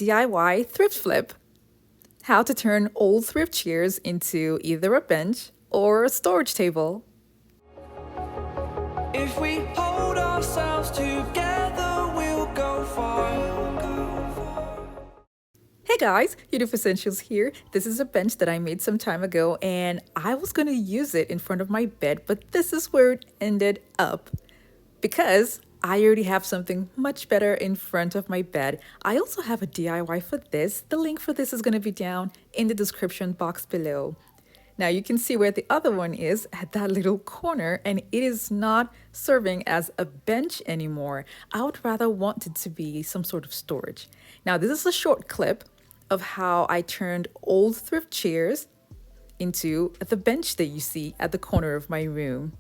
DIY thrift flip. How to turn old thrift chairs into either a bench or a storage table. If we hold ourselves together, we'll go far. Hey guys, Yoduvh Essentials here. This is a bench that I made some time ago and I was going to use it in front of my bed, but this is where it ended up. Because I already have something much better in front of my bed. I also have a DIY for this. The link for this is going to be down in the description box below. Now you can see where the other one is at that little corner, and it is not serving as a bench anymore. I would rather want it to be some sort of storage. Now this is a short clip of how I turned old thrift chairs into the bench that you see at the corner of my room.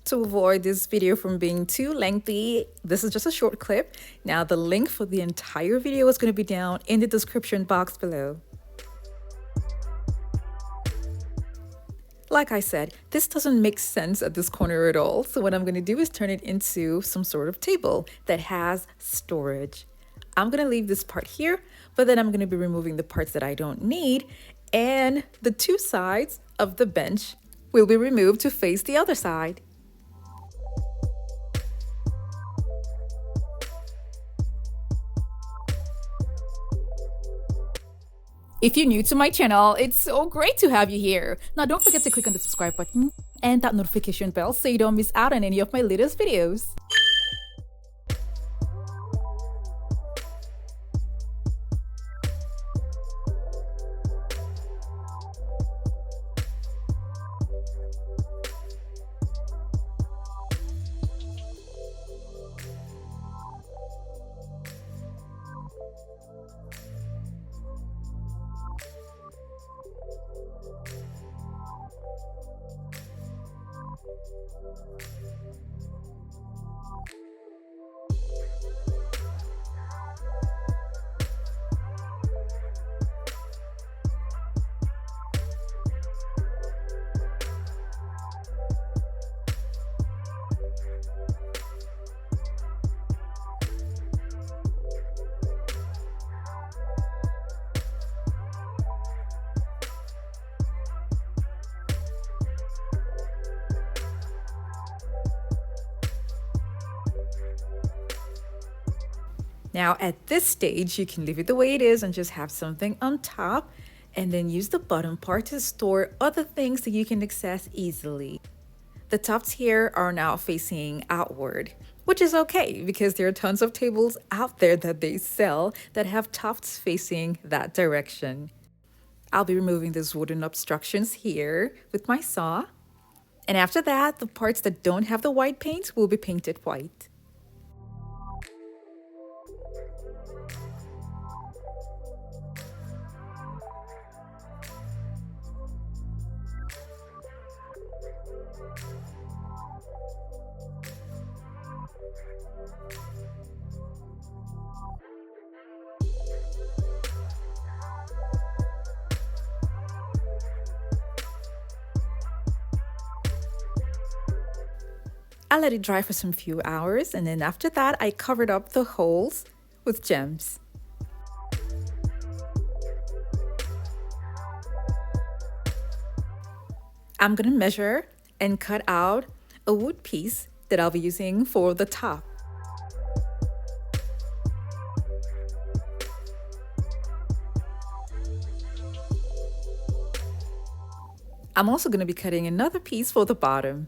To avoid this video from being too lengthy, this is just a short clip. Now the link for the entire video is going to be down in the description box below. Like I said, this doesn't make sense at this corner at all. So what I'm going to do is turn it into some sort of table that has storage. I'm going to leave this part here, but then I'm going to be removing the parts that I don't need. And the two sides of the bench will be removed to face the other side. If you're new to my channel, it's so great to have you here. Now don't forget to click on the subscribe button and that notification bell so you don't miss out on any of my latest videos. Now at this stage, you can leave it the way it is and just have something on top, and then use the bottom part to store other things that you can access easily. The tops here are now facing outward, which is okay because there are tons of tables out there that they sell that have tops facing that direction. I'll be removing these wooden obstructions here with my saw. And after that, the parts that don't have the white paint will be painted white. I let it dry for some few hours, and then after that I covered up the holes with gems. I'm gonna measure and cut out a wood piece that I'll be using for the top. I'm also gonna be cutting another piece for the bottom.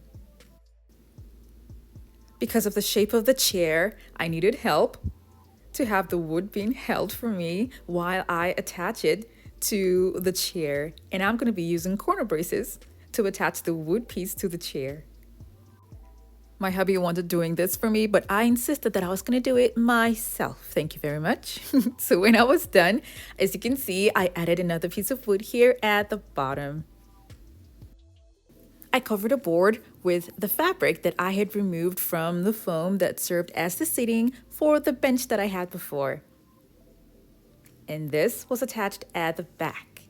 Because of the shape of the chair, I needed help to have the wood being held for me while I attach it to the chair. And I'm going to be using corner braces to attach the wood piece to the chair. My hubby wanted doing this for me, but I insisted that I was going to do it myself. Thank you very much. So when I was done, as you can see, I added another piece of wood here at the bottom. I covered a board with the fabric that I had removed from the foam that served as the seating for the bench that I had before. And this was attached at the back.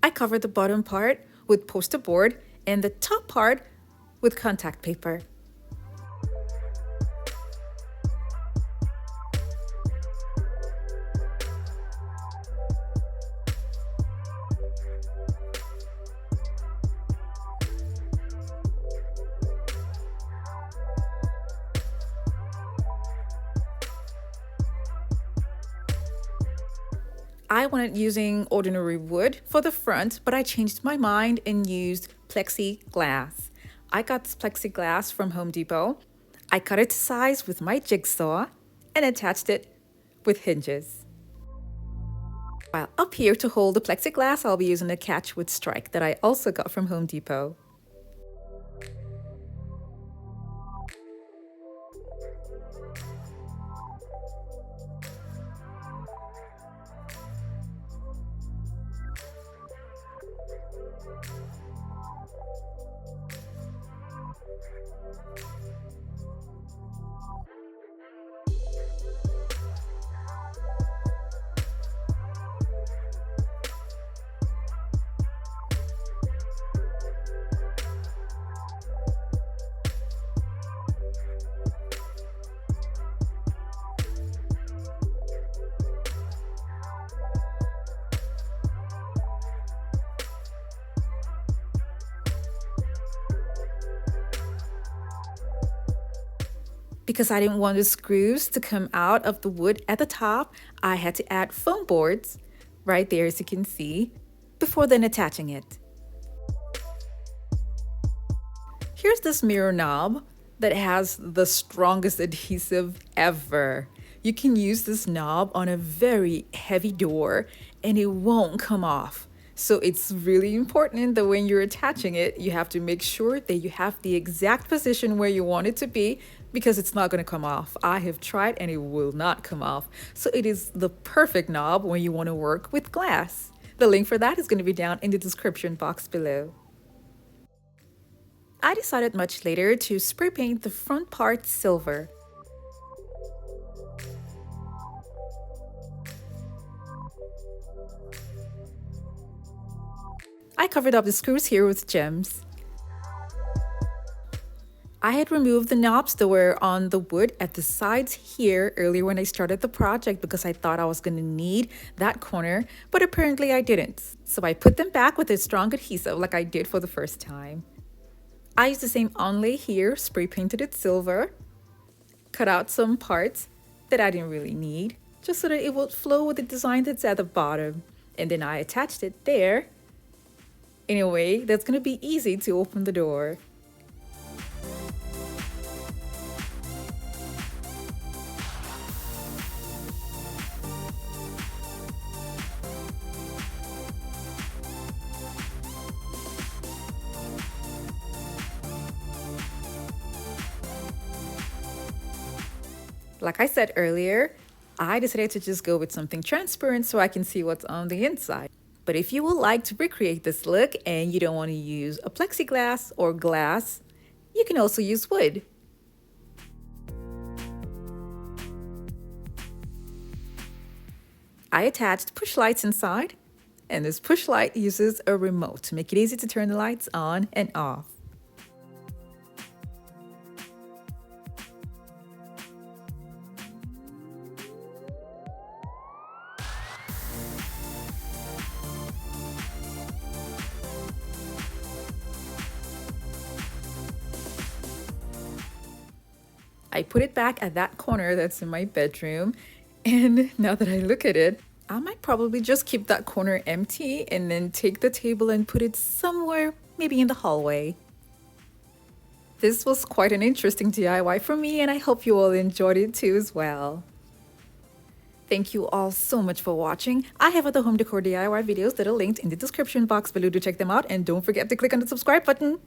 I covered the bottom part with poster board and the top part with contact paper. I wanted using ordinary wood for the front, but I changed my mind and used plexiglass. I got this plexiglass from Home Depot. I cut it to size with my jigsaw and attached it with hinges. While up here to hold the plexiglass, I'll be using a catchwood strike that I also got from Home Depot. Because I didn't want the screws to come out of the wood at the top, I had to add foam boards right there, as you can see, before then attaching it. Here's this mirror knob that has the strongest adhesive ever. You can use this knob on a very heavy door and it won't come off. So it's really important that when you're attaching it, you have to make sure that you have the exact position where you want it to be, because it's not going to come off. I have tried and it will not come off. So it is the perfect knob when you want to work with glass. The link for that is going to be down in the description box below. I decided much later to spray paint the front part silver. I covered up the screws here with gems. I had removed the knobs that were on the wood at the sides here earlier when I started the project because I thought I was going to need that corner, but apparently I didn't. So I put them back with a strong adhesive like I did for the first time. I used the same onlay here, spray painted it silver, cut out some parts that I didn't really need, just so that it would flow with the design that's at the bottom. And then I attached it there in a way that's going to be easy to open the door. Like I said earlier, I decided to just go with something transparent so I can see what's on the inside. But if you would like to recreate this look and you don't want to use a plexiglass or glass, you can also use wood. I attached push lights inside, and this push light uses a remote to make it easy to turn the lights on and off. I put it back at that corner that's in my bedroom, and now that I look at it, I might probably just keep that corner empty and then take the table and put it somewhere, maybe in the hallway. This was quite an interesting DIY for me, and I hope you all enjoyed it too as well. Thank you all so much for watching. I have other home decor DIY videos that are linked in the description box below to check them out, and don't forget to click on the subscribe button.